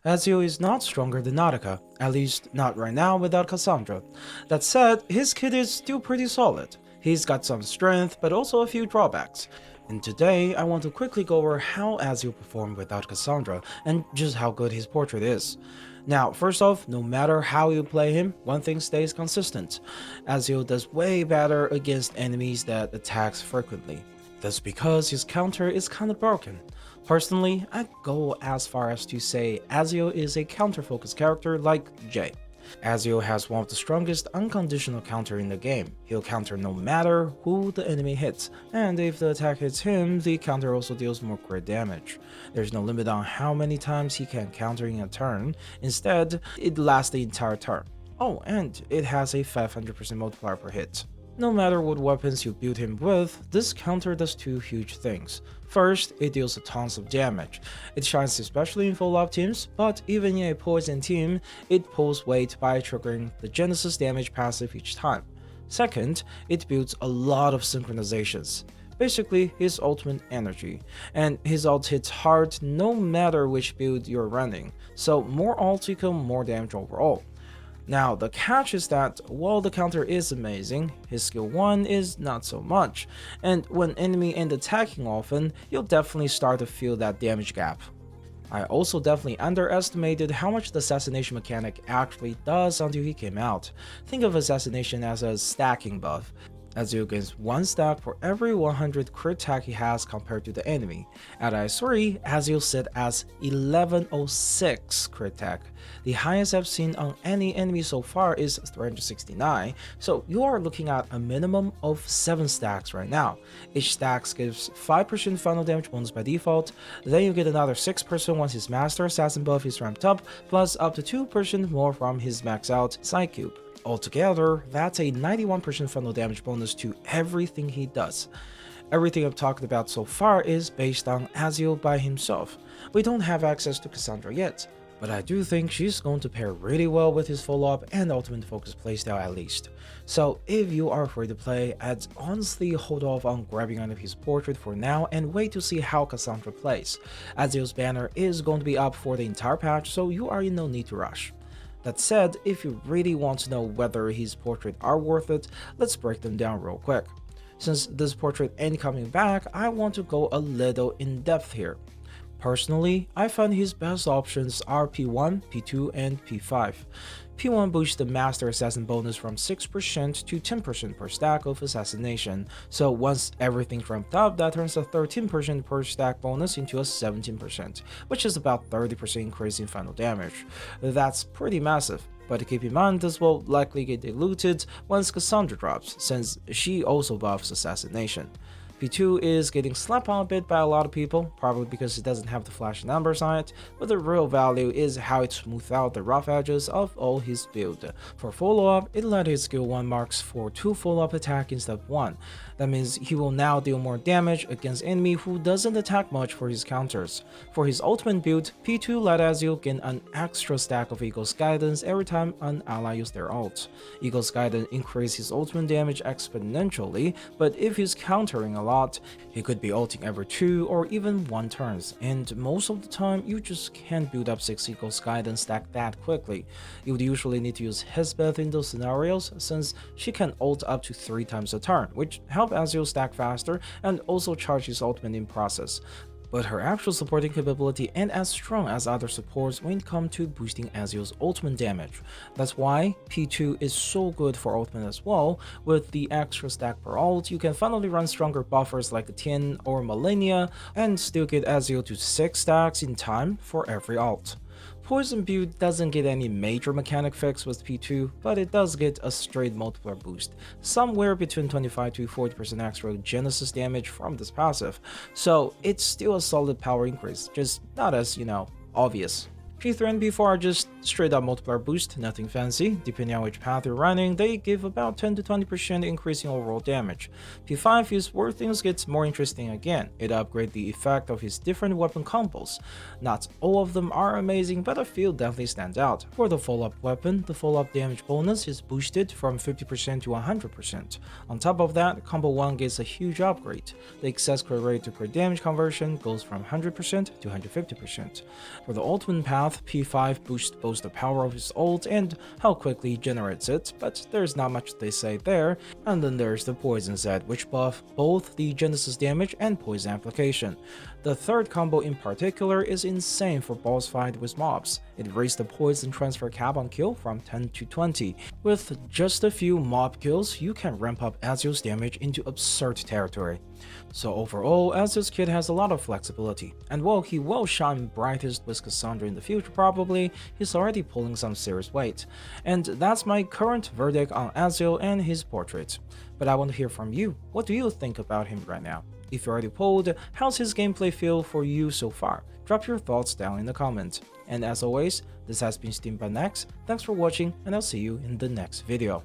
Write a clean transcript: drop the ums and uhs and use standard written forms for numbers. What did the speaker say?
Ezio is not stronger than Nautica, at least not right now without Kassandra. That said, his kit is still pretty solid. He's got some strength, but also a few drawbacks. And today, I want to quickly go over how Ezio performed without Kassandra, and just how good his portrait is. Now, first off, no matter how you play him, one thing stays consistent. Ezio does way better against enemies that attacks frequently. That's because his counter is kinda broken. Personally, I'd go as far as to say Ezio is a counter-focused character like Jay. Ezio has one of the strongest unconditional counter in the game. He'll counter no matter who the enemy hits, and if the attack hits him, the counter also deals more crit damage. There's no limit on how many times he can counter in a turn, instead, it lasts the entire turn. Oh, and it has a 500% multiplier per hit. No matter what weapons you build him with, this counter does two huge things. First, it deals tons of damage. It shines especially in full-up teams, but even in a poison team, it pulls weight by triggering the Genesis damage passive each time. Second, it builds a lot of synchronizations. Basically, his ultimate energy, and his ult hits hard no matter which build you're running, so more ults equal more damage overall. Now, the catch is that while the counter is amazing, his skill 1 is not so much, and when enemy end attacking often, you'll definitely start to feel that damage gap. I also definitely underestimated how much the assassination mechanic actually does until he came out. Think of assassination as a stacking buff. Ezio gains 1 stack for every 100 crit attack he has compared to the enemy. At IS3, Ezio sit as 1106 crit attack. The highest I've seen on any enemy so far is 369, so you are looking at a minimum of 7 stacks right now. Each stack gives 5% final damage bonus by default, then you get another 6% once his Master Assassin buff is ramped up, plus up to 2% more from his max out Psy Cube. Altogether, that's a 91% final damage bonus to everything he does. Everything I've talked about so far is based on Ezio by himself. We don't have access to Kassandra yet, but I do think she's going to pair really well with his follow-up and ultimate focus playstyle at least. So if you are free to play, I'd honestly hold off on grabbing onto his portrait for now and wait to see how Kassandra plays. Ezio's banner is going to be up for the entire patch, so you are in no need to rush. That said, if you really want to know whether his portraits are worth it, let's break them down real quick. Since this portrait ain't coming back, I want to go a little in depth here. Personally, I find his best options are P1, P2, and P5. P1 boosts the Master Assassin bonus from 6% to 10% per stack of assassination, so once everything's ramped up, that turns a 13% per stack bonus into a 17%, which is about 30% increase in final damage. That's pretty massive, but keep in mind this will likely get diluted once Kassandra drops, since she also buffs assassination. P2 is getting slapped on a bit by a lot of people, probably because it doesn't have the flash numbers on it, but the real value is how it smooths out the rough edges of all his build. For follow-up, it let his skill 1 marks for 2 follow-up attack instead of 1. That means he will now deal more damage against enemy who doesn't attack much for his counters. For his ultimate build, P2 let Ezio gain an extra stack of Eagle's Guidance every time an ally uses their ult. Eagle's Guidance increases his ultimate damage exponentially, but if he's countering a lot, he could be ulting every 2 or even 1 turns, and most of the time you just can't build up 6 Eagle's Guidance stack that quickly. You would usually need to use Hesbeth in those scenarios, since she can ult up to 3 times a turn, which helps Ezio stack faster and also charge his ultimate in process. But her actual supporting capability ain't as strong as other supports when it comes to boosting Ezio's ultimate damage. That's why P2 is so good for ultimate as well. With the extra stack per ult, you can finally run stronger buffers like Tien or Millennia and still get Ezio to 6 stacks in time for every ult. Poison build doesn't get any major mechanic fix with P2, but it does get a straight multiplier boost, somewhere between 25 to 40% extra Genesis damage from this passive, so it's still a solid power increase, just not as, obvious. P3 and P4 are just straight up multiplier boost, nothing fancy. Depending on which path you're running, they give about 10 to 20% increase in overall damage. P5 is where things get more interesting again. It upgrades the effect of his different weapon combos. Not all of them are amazing, but a few definitely stand out. For the follow-up weapon, the follow-up damage bonus is boosted from 50% to 100%. On top of that, combo 1 gets a huge upgrade. The excess crit rate to crit damage conversion goes from 100% to 150%. For the ultimate path, path, P5 boosts both the power of his ult and how quickly he generates it, but there's not much they say there. And then there's the Poison Z, which buff both the Genesis damage and poison application. The third combo in particular is insane for boss fight with mobs. It raised the poison transfer cap on kill from 10 to 20. With just a few mob kills, you can ramp up Ezio's damage into absurd territory. So overall, Ezio's kit has a lot of flexibility, and while he will shine brightest with Kassandra in the future probably, he's already pulling some serious weight. And that's my current verdict on Ezio and his portrait. But I want to hear from you. What do you think about him right now? If you already pulled, how's his gameplay feel for you so far? Drop your thoughts down in the comments. And as always, this has been Steam by Nex. Thanks for watching, and I'll see you in the next video.